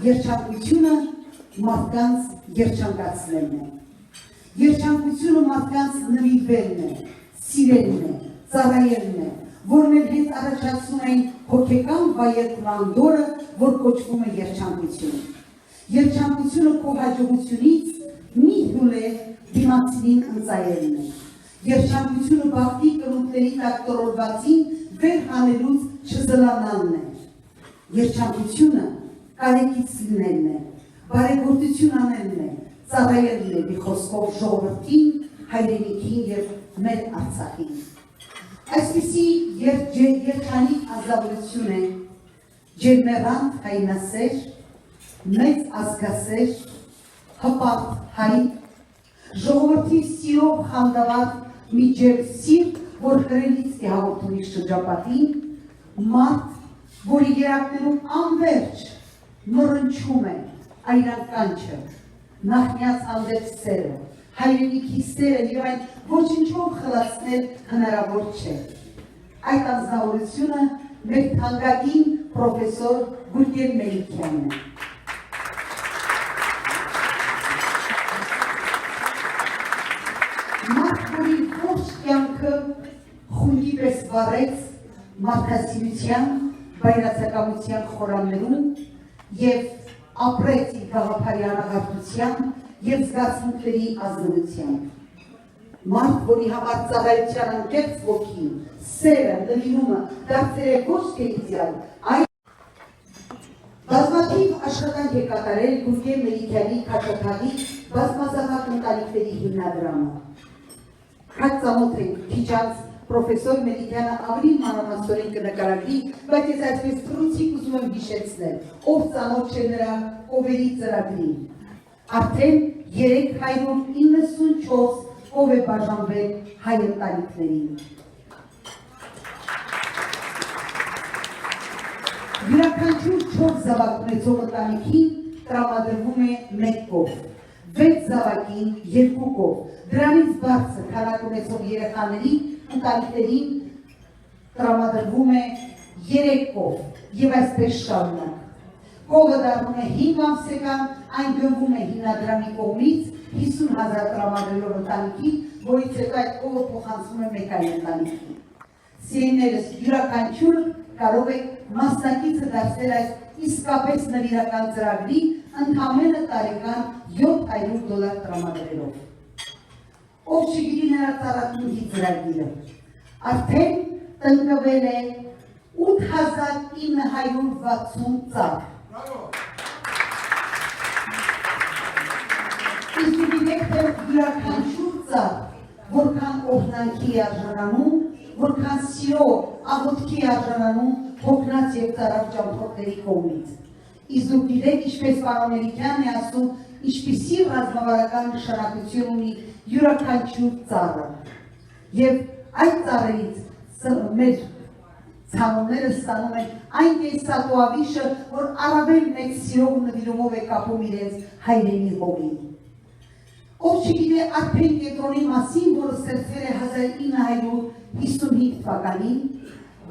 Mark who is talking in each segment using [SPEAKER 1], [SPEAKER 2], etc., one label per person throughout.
[SPEAKER 1] Երջանկությունը մարդկանց երջանկացնելն է։ Երջանկությունը մարդկանց նվիրվելն է, սիրելն է, ծառայելն է, որ մեր հետ առաջացնում են հոգեկան վայելքման դորը, որ կոչվում է երջանկություն։ Երջանկությունը քո հաջողությունից մի հյուլե դիմացին ընծայելն է։ Երջանկությունը բախտի կրունկների տակ տրորվածին վեր հանելուց չզլանալն է։ Երջանկությունը կարեկից լինելն է, բարեգործություն անելն է, ծառայելն է մի խոսքով ժողովրդին, հայրենիքին և մեր Արցախին։ Այսպիսի երջանիկ ազգավորություն է ջերմեռանդ հայնասեր, մեծ ազգասեր, հպարտ հայ, ժողովրդի սիրով խանդավառ մի ջերմ սիրտ, որ հրելից է հաղորդում իր շրջապատին, մարդ, որի երակներում անվերջ մռնչում է այրանկանչը, նախնյաց հանդեպ սերը, հայրենիքի սերը և այն ոչինչով խլացնել հնարավոր չէ։ Այդ անձնավորությունը մեր թանկագին պրոֆեսոր Գուրգեն Մելիքյանն է։ Մարդ, որի ողջ կյանքը խունգի պես վառեց մարդասիրության, բայրացակամության խորաններում և ապրեց իր գաղափարի անաղարտության և զգացմունքների ազնվությամբ։ Մարդ, որի համար ծառայության անկեղծ ոգին, սերը, նվիրումը դարձել է ոչ թե իդեալ, այլ բազմաթիվ աշխատանք է կատարել Գուրգեն Մելիքյանի քաշաթաղի բազմազավակ ընտանիքների հիմնադրամը։ Հատ ծանոթ ենք քիչ անց պրոֆեսոր Մելիքյանը ավելի մանրամասնորեն կնկարագրի, բայց ես այսպես թռուցիկ ուզում եմ հիշեցնել, ով ծանոթ չէ նրա կովերի ծրագրին։ Արդեն 394 կով է բաժանվել հայ ընտանիքներին։ Յուրաքանչյուր 4 զավակ ունեցող ընտանիքին տրամադրվում է 1 կով, 6 զավակին 2 կով, դրանից բարձր քանակ ունեցող երեխաների ընտանիքներին տրամադրվում է 3 կով և այսպես շարունակ։ Կովը դառնում է 5 ամսական, այն գնվում է հիմնադրամի կողմից 50,000 տրամադրելով ընտանիքի, որից հետո այդ կովը փոխանցվում է մեկ այլ ընտանիքի։ Սիրելիներս, յուրաքանչյուրը կարող է մասնակիցը դարձնել այս իսկապես նվիրական ծրագրի ընդամենը տարեկան $700 տրամադրելով։ Ով չգիտի նրա ծառայությունի ծրագիրը, արդեն տնկվել է 8960 ծառ։ Իսկ գիտեք, թե յուրաքանչյուր ծառ, որքան օրհնանքի է արժանանում, որքան սիրո, աղոթքի է արժանանում հոգնած և ծառավ ճամփորդների կողմից։ Իսկ դուք գիտեք, ինչպես պարոն Մելիքյանն է ասում, ինչպիսի ռազմավարական նշանակություն ունի յուրաքանչյուր ծառը։ Եվ այդ ծառերից մեր ցանոները ստանում են այն կենսատու ավիշը, որ առավել մեծ սիրով ու նվիրումով է կապում իրենց հայրենի հողին։ Ով չգիտե Արփեն կենտրոնի մասին, որը ստեղծվել է 1955 թվականին,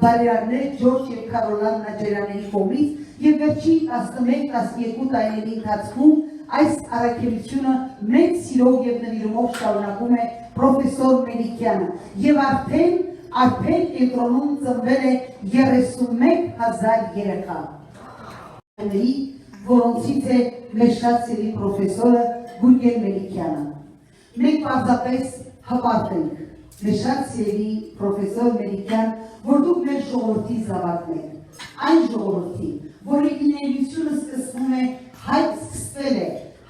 [SPEAKER 1] բարերարներ Ջորջ և Կարոլան Նաջերյանների կողմից և վերջին 11-12 տարիների ընթացքում այս առաքելությունը մեծ սիրով և նվիրումով շարունակում է պրոֆեսոր Մելիքյանը և արդեն Արփեն կենտրոնում ծնվել է 31,000 երեխա, որոնցից է մեր շատ սիրելի պրոֆեսորը Գուրգեն Մելիքյանը։ Մենք պարզապես հպարտ ենք, մեր շատ սիրելի պրոֆեսոր Մելիքյան, որ դուք մեր ժողովրդի զավակն եք, այն ժողովրդի, որի լինելիությունը սկսվում է սկսվել է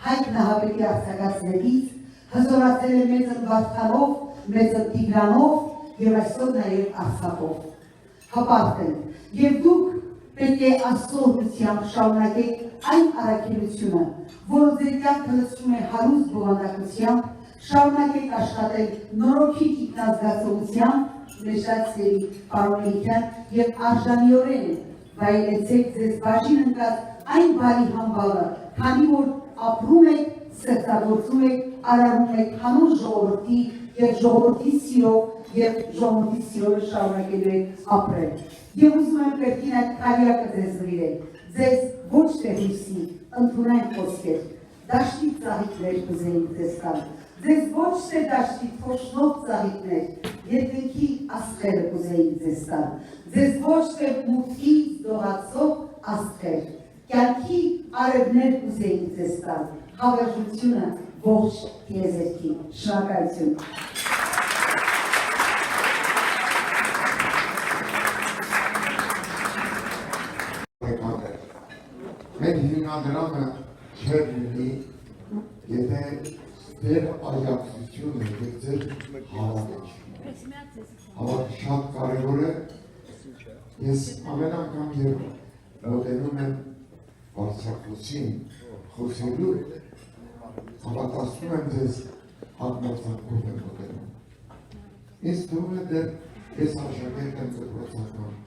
[SPEAKER 1] Հայկ Նահապետի արձակածներից, հզորացել է մեծն Վարդանով, մեծն Տիգրանով և այսօր նաև Արցախով։ Հպարտ ենք, և դուք պետք է աստծո շարունակեք այն առաքելությունը, որը ձեր կյանքը լցվում է հարուստ բովանդակությամբ, շարունակեք աշխատել նորոգի ինքնազգացողությամբ, մեր շատ սիրելի պարոն Մելիքյան, և արժանիորեն վայելեցեք ձեզ բաժին ընկած այն բարի համբավը, քանի որ ապրում եք, ստեղծագործում եք, արարում եք հանուն ժողովրդի և ժողովրդի սիրով և ժողովրդի սիրով շարունակելու եք ապրել։ Եվ ուզում եմ կրկին այդ քարյակը ձեզ նվիրել, ձեզ ոչ թե հույսի, ընդունայն խոսքեր, դաշտի ծաղիկներ կուզեինք ձեզ տալ, ձեզ ոչ թե դաշտի թոշնով ծաղիկներ, երկնքի աստղերը կուզեինք ձեզ տալ, ձեզ ոչ թե մութի դողացող աստղեր, կյանքի արևներ կուզեինք ձեզ տալ, հավերժությունը ողջ տիեզերքի, շնորհակալություն։
[SPEAKER 2] Մեր հիմնադրամը չէր լինի, եթե ձեր աջակցությունը և ձեր հավատը չի։ Հավատը շատ կարևոր է, ես ամեն անգամ երբ մոտենում եմ բարձրախոսին խոսելու, հավատացնում եմ ձեզ հատմարձակով եմ մոտենում։ Ինձ թվում է դեռ ես աշակերտ եմ դպրոցական,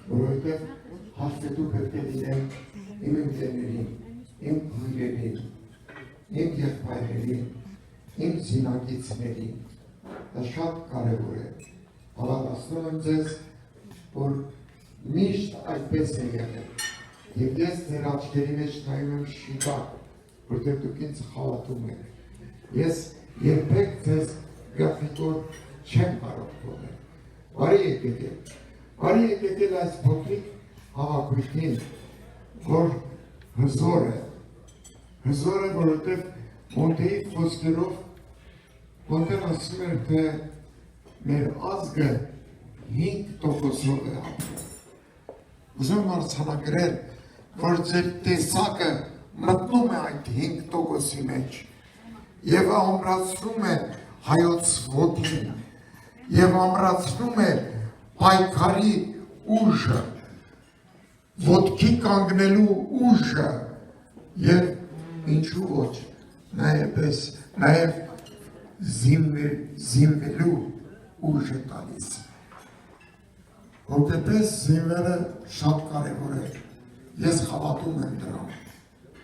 [SPEAKER 2] որովհետև հաշվետու պետք է լինեմ իմ ընկերներին, իմ քույրերին, իմ եղբայրներին, իմ զինակիցներին, դա շատ կարևոր է։ Հավատացնում եմ ձեզ, որ միշտ այդպես է եղել, և ես ձեր աչքերի մեջ նայում եմ շիտակ, որտեղ դուք ինձ հավատում եք։ Ես երբեք ձեզ գաղտնիքոր չեմ կարող թողնել։ Բարի եկեք եք, բարի եկեք եք այս փոքրիկ հավաքույթին, որ հզոր է, որովհետև Մոնտեի խոսքերով Մոնտեն ասում էր, թե մեր ազգը 5%-ով է ապրում։ Ուզում եմ արձանագրել, որ ձեր տեսակը մտնում է այդ 5%-ի մեջ և ամրացնում է հայոց ոտին և ամրացնում է պայքարի ուժը, ոտքի կանգնելու ուժը և ինչու ոչ, նաև զինվելու ուժը տալիս։ Հոգեպես զինվելը շատ կարևոր է, ես հավատում եմ դրան,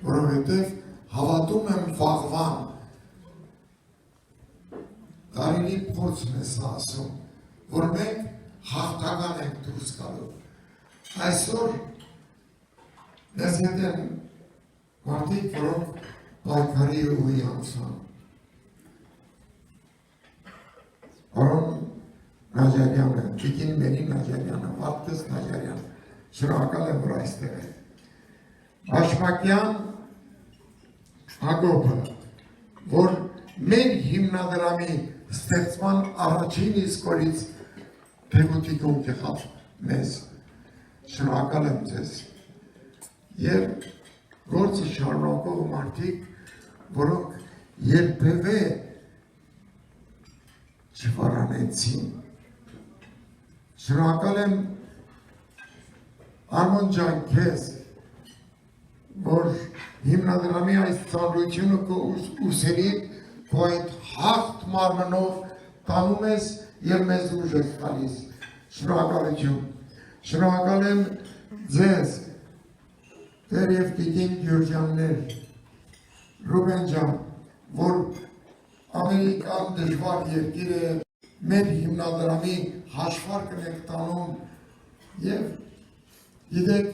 [SPEAKER 2] որովհետև հավատում եմ վաղվան, տարինի փորձն է սա ասում, որ մենք հաղթական ենք դուրս գալու։ Այսօր ես հետ եմ մարդիկ, որոնք պայքարի ուղի անցան։ Արոն Նաջարյանը, Տիկին Մերի Նաջարյանը, Վարդգես Նաջարյանը, շնորհակալ եմ, որ այստեղ է։ Բաշմակյան Հակոբը, որ մեր հիմնադրամի ստեղծման առաջին իսկ օրից թեգուտիկում եղավ մեզ, շնորհակալ եմ ձեզ։ Եվ գործը շարունակող մարդիկ, որոնք երբևէ չվարանեցին։ Շնորհակալ եմ Արմոն ջան քեզ, որ հիմնադրամի այս ծանրությունը քո ուսերի քո այդ հաղթ մարմնով տանում ես և մեզ ուժ ես տալիս։ Շնորհակալություն։ Շնորհակալ եմ ձեզ, Տեր և Տիկին Գյուրջյաններ, Ռուբեն ջան, որ Ամերիկան դժվար երկիր է, մեր հիմնադրամի հաշվարկն եք տանում և գիտեք,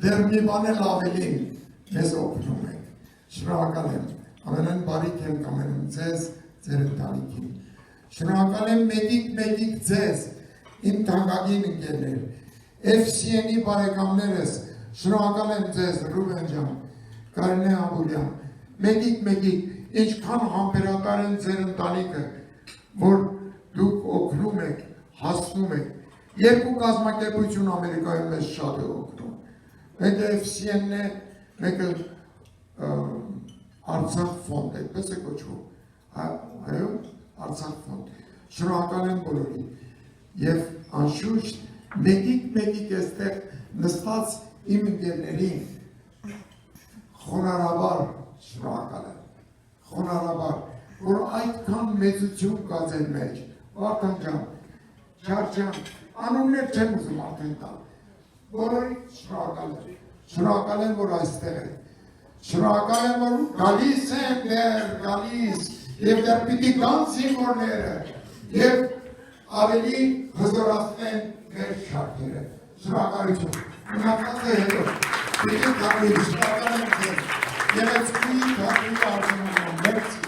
[SPEAKER 2] դեռ մի բան էլ ավելին մեզ օգնում եք։ Շնորհակալ եմ, ամենայն բարիք եմ կամենում ձեզ, ձեր ընտանիքին։ Շնորհակալ եմ մեկիկ ձեզ, իմ թանկագին ընկերներ, FCN-ի բարեկամներս, շնորհակալ եմ ձեզ, Ռուբեն ջան, Կարինե Աբուլյան, մեկիկ, ինչքան համբերատար են ձեր ընտանիքը, որ դուք օգնում եք, հասնում եք։ Երկու կազմակերպություն Ամերիկայում մեզ շատ է օգնում։ Մեկը FCN-ն է, մեկը Արցախ ֆոնդ, այդպես է կոչվում, այո, Արցախ ֆոնդ։ Շնորհակալ եմ բոլորին և անշուշտ մեկիկ էստեղ նստած իմ ընկերներին խոնարհաբար շնորհակալ եմ, խոնարհաբար, որ այդքան մեծություն կա ձեր մեջ, Վարդան ջան, Չար ջան, անուններ չեմ ուզում արդեն տալ, բոլորին շնորհակալ եմ, որ այստեղ եք, շնորհակալ եմ, որ գալիս են դեռ, գալիս, և դեռ պիտի գան զինվորները, և ավելի հզորացնեն մեր շարքերը, շնորհակալություն։ Մնացած է հետո։ Դեպի կարմիր, շտական ենք ձեր։ Գեղեցկուի կարմիր արժանանում, մերցի։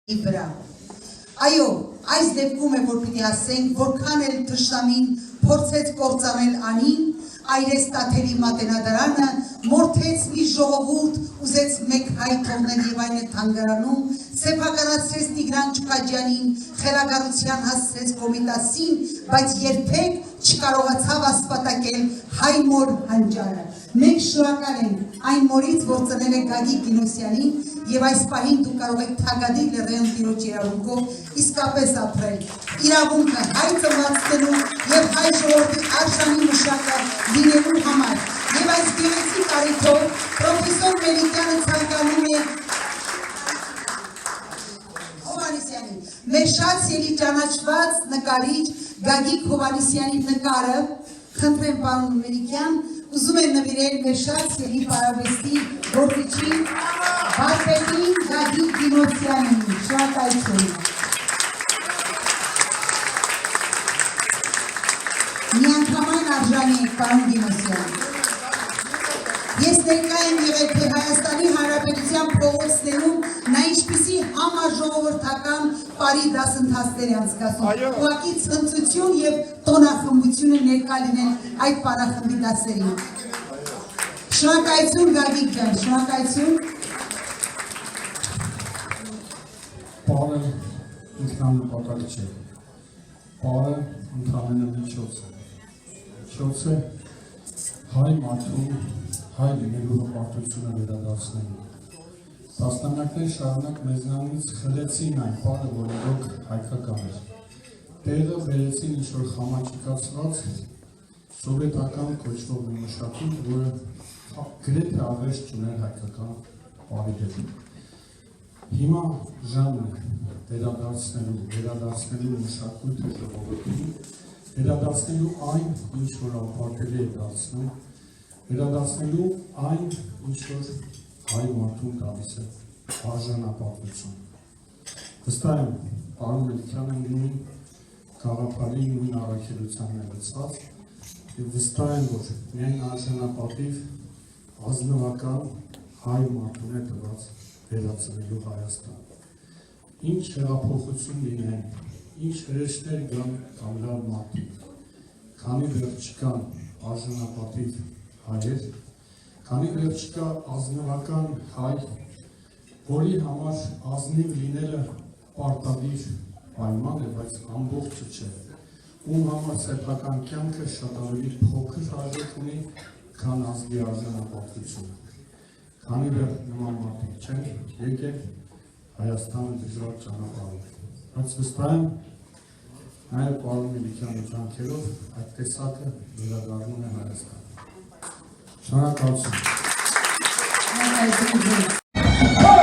[SPEAKER 1] Վրա։ Այո, այս դեպքում է, որ պիտի ասենք, որքան էլ թշնամին փորձեց կործանել անին, այրեց Տաթևի մատենադարանը, մորթեց մի ժողովուրդ, ուզեց մեկ հայ թողնել եւ այն է թանգարանում, սեփականացրեց Տիգրան Չքաջյանին, խելագարության հասցրեց Կոմիտասին, բայց երբեք չկարողացավ ասպատակել հայ մոր հանճարը։ Մենք շնորհակալ ենք այն մորից, որ ծնել է Գագիկ Կինոսյանին, եւ այս պահին դուք կարող եք թագադի լեռնային տիրոջ իրավունքով իսկապես ապրել։ Իրավունքը հայ ծնվածնելու եւ հայ ժողովրդի արժանի մշակը լինելու համար։ Եվ այս գեղեցիկ առիթով պրոֆեսոր Մելիքյանը ցանկանում է Հովհաննիսյանի, մեր շատ սիրելի ճանաչված նկարիչ Գագիկ Հովհաննիսյանի նկարը, խնդրեմ պարոն Մելիքյան, ուզում եմ նվիրել մեր շատ սիրելի պարավեստի գործիչին Վարպետին Գագիկ Կինոսյանին, շնորհակալություն։ Միանգամայն արժանի եք, պարոն Կինոսյան։ Ես ներկա եմ եղել թե Հայաստանի Հանրապետության փողոցներում նա ինչպիսի համաժողովրդական բարի դասընթացներ է անցկացնում։ Ուղղակի ցնծություն եւ տոնախմբություն է ներկա լինել այդ պարախմբի դասերին։ Շնորհակալություն Գագիկ ջան, շնորհակալություն։
[SPEAKER 3] Պարը ինքնանպատակ չէ, պարը ընդհանրապես միջոց է, միջոց է հայ մարդու, հայ լինելու հպարտությունը վերադարձնելու։ Տասնամյակներ շարունակ մեզնանից խլեցին այն պարը, որ իրոք հայկական էր։ Տեղը բերեցին ինչ-որ խամաճիկացված սովետական կոչվող մի մշակույթ, որը գրեթե արվեստ չուներ հայկական պարի դեպքում։ Հիմա ժամն է վերադարձնելու մշակույթը ժողովրդին, վերադարձնելու այն, ինչ որ ապարտելի է դարձնում, վերադարձնելու այն, ինչ որ հայ մարդուն տալիս է արժանապատվություն։ Վստահ եմ, պարոն Մելիքյանը նույն գաղափարի, նույն առաքելությանն է լցված, եւ վստահ եմ, որ միայն արժանապատիվ ազնվական հայ մարդուն է տված վերածնելու Հայաստան։ Ինչ հեղափոխություն լինեն, ինչ հրեշներ գան կամ լավ մարդիկ, քանի դեռ չկան արժանապատիվ հայեր, քանի դեռ չկա ազնվական հայ, որի համար ազնիվ լինելը պարտադիր պայման է, բայց ամբողջը չէ, ում համար սեփական կյանքը շատ ավելի փոքր արժեք ունի, քան ազգի արժանապատվությունը, քանի դեռ նման մարդիկ չեն եկել Հայաստանը դժվար ճանապարհով, բայց վստահ եմ, նաև պարոն Միլիքյանի ջանքերով այդ տեսակը վերադառնում է Հայաստան։ Շնորհակալություն։